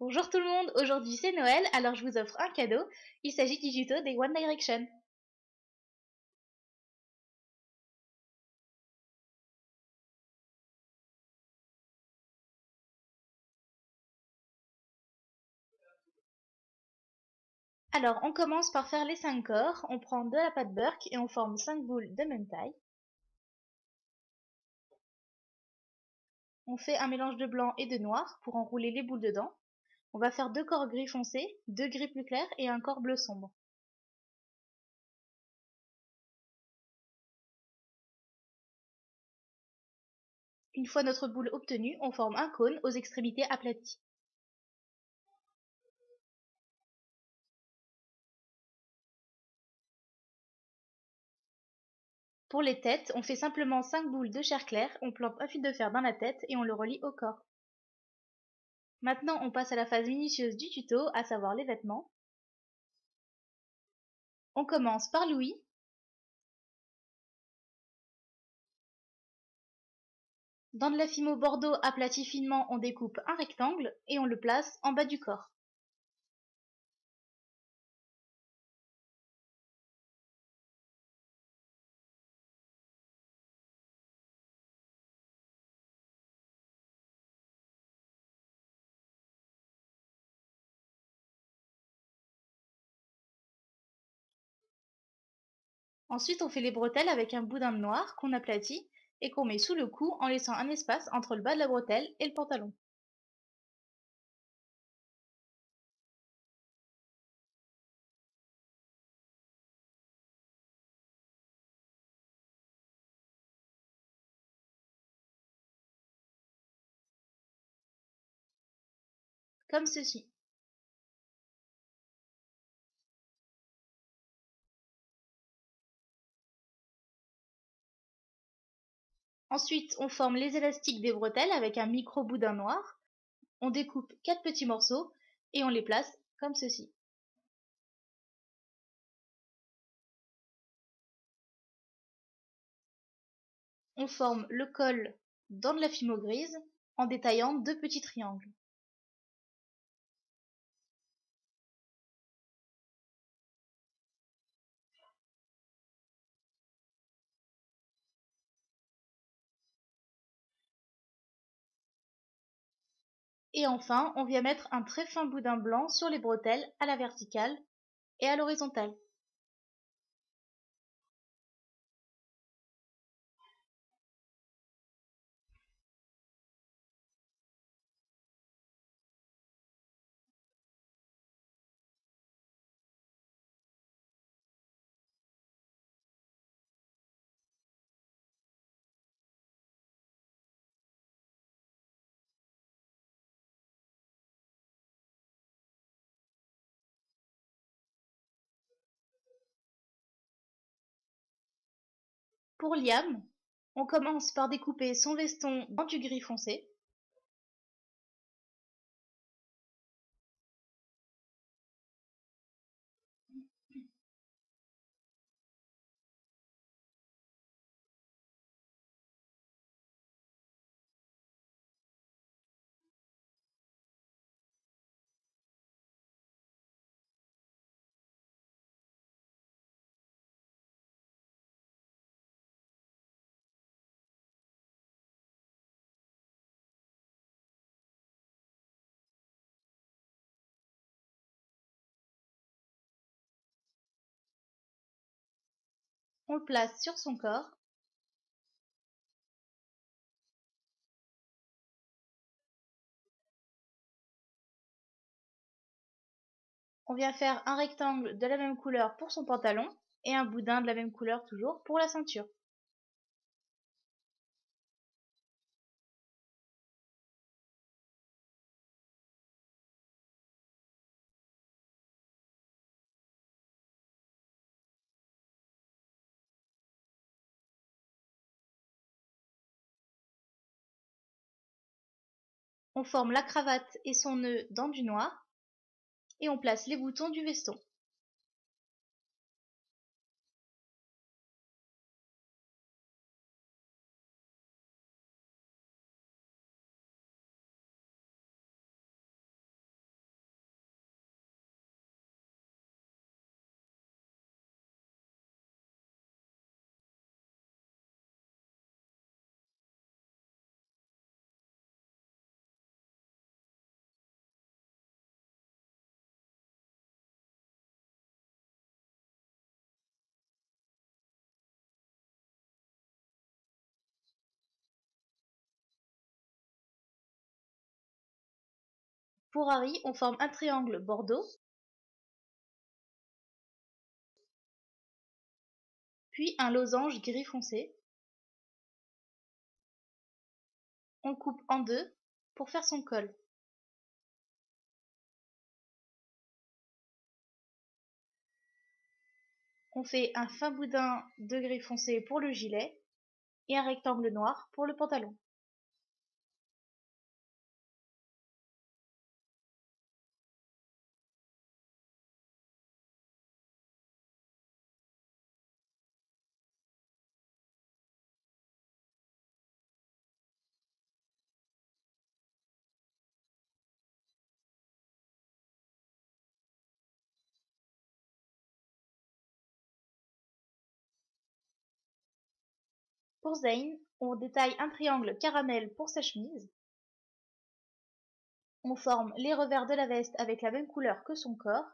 Bonjour tout le monde, aujourd'hui c'est Noël, alors je vous offre un cadeau. Il s'agit du tuto des One Direction. Alors on commence par faire les 5 corps, on prend de la pâte Burke et on forme 5 boules de même taille. On fait un mélange de blanc et de noir pour enrouler les boules dedans. On va faire 2 corps gris foncé, 2 gris plus clairs et un corps bleu sombre. Une fois notre boule obtenue, on forme un cône aux extrémités aplaties. Pour les têtes, on fait simplement 5 boules de chair claire, on plante un fil de fer dans la tête et on le relie au corps. Maintenant, on passe à la phase minutieuse du tuto, à savoir les vêtements. On commence par Louis. Dans de la fimo bordeaux aplati finement, on découpe un rectangle et on le place en bas du corps. Ensuite, on fait les bretelles avec un boudin de noir qu'on aplatit et qu'on met sous le cou en laissant un espace entre le bas de la bretelle et le pantalon. Comme ceci. Ensuite, on forme les élastiques des bretelles avec un micro boudin noir. On découpe 4 petits morceaux et on les place comme ceci. On forme le col dans de la fimo grise en détaillant 2 petits triangles. Et enfin, on vient mettre un très fin boudin blanc sur les bretelles à la verticale et à l'horizontale. Pour Liam, on commence par découper son veston dans du gris foncé. On le place sur son corps. On vient faire un rectangle de la même couleur pour son pantalon et un boudin de la même couleur toujours pour la ceinture. On forme la cravate et son nœud dans du noir et on place les boutons du veston. Pour Harry, on forme un triangle bordeaux, puis un losange gris foncé. On coupe en deux pour faire son col. On fait un fin boudin de gris foncé pour le gilet et un rectangle noir pour le pantalon. Pour Zayn, on détaille un triangle caramel pour sa chemise. On forme les revers de la veste avec la même couleur que son corps.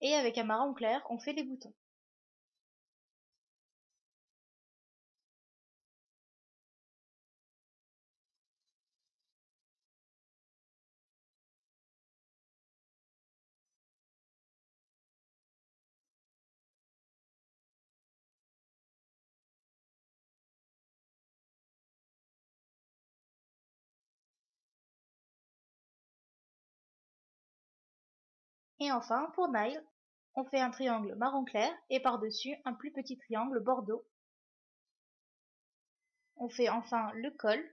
Et avec un marron clair, on fait les boutons. Et enfin, pour Nile, on fait un triangle marron clair et par-dessus un plus petit triangle bordeaux. On fait enfin le col.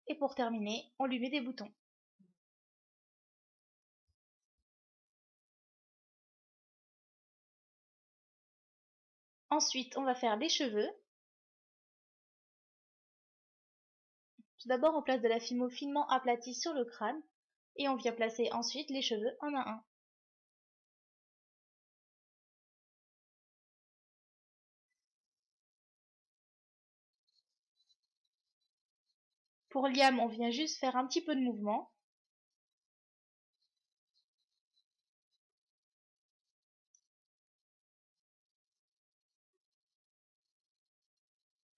Et pour terminer, on lui met des boutons. Ensuite, on va faire les cheveux. Tout d'abord, on place de la fimo finement aplatie sur le crâne et on vient placer ensuite les cheveux un à un. Pour Liam, on vient juste faire un petit peu de mouvement.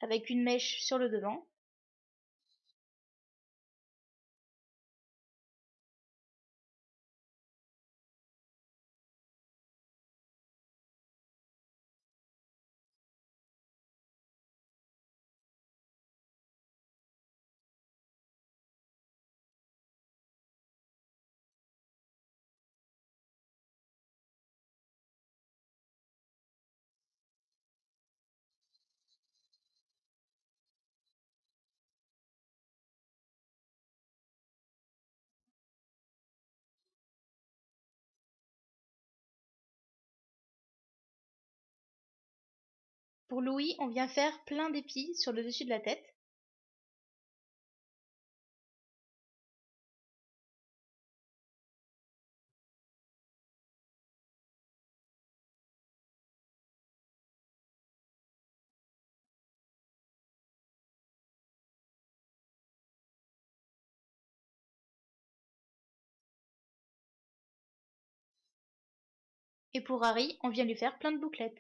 Avec une mèche sur le devant. Pour Louis, on vient faire plein d'épis sur le dessus de la tête. Et pour Harry, on vient lui faire plein de bouclettes.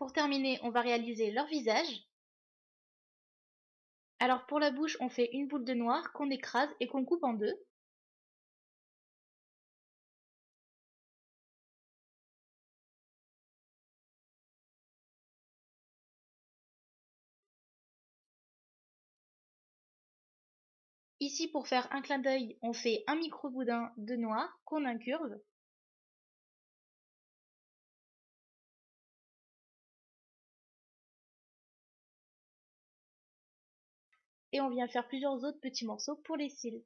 Pour terminer, on va réaliser leur visage. Alors pour la bouche, on fait une boule de noir qu'on écrase et qu'on coupe en deux. Ici, pour faire un clin d'œil, on fait un micro-boudin de noir qu'on incurve. Et on vient faire plusieurs autres petits morceaux pour les cils.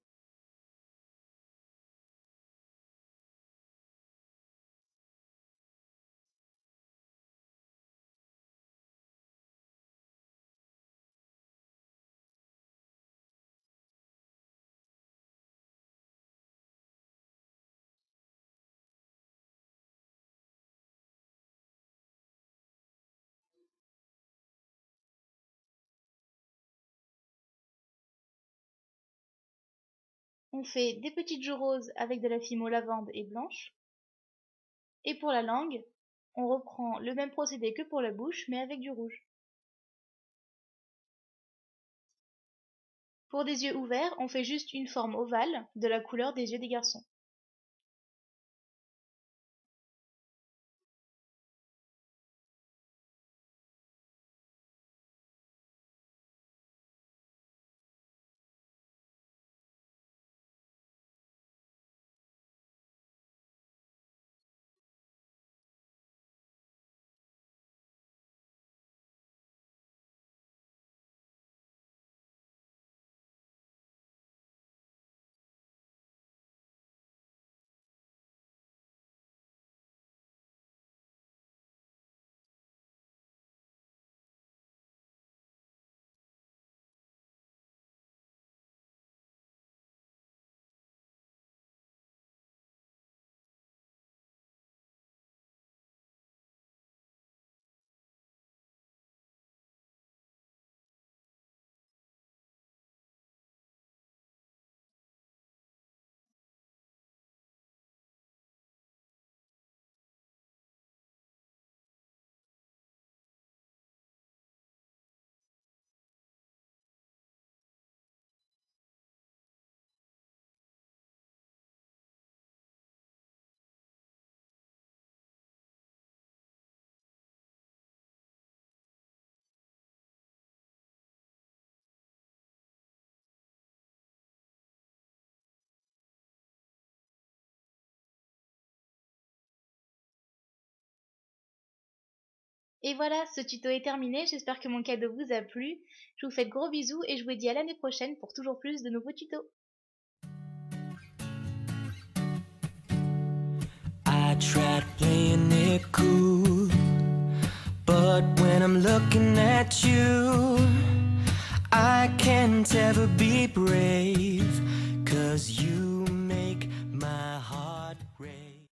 On fait des petites joues roses avec de la fimo lavande et blanche. Et pour la langue, on reprend le même procédé que pour la bouche, mais avec du rouge. Pour des yeux ouverts, on fait juste une forme ovale de la couleur des yeux des garçons. Et voilà, ce tuto est terminé, j'espère que mon cadeau vous a plu. Je vous fais de gros bisous et je vous dis à l'année prochaine pour toujours plus de nouveaux tutos. I tried playing it cool, but when I'm looking at you, I can't ever be brave, 'cause you make my heart race.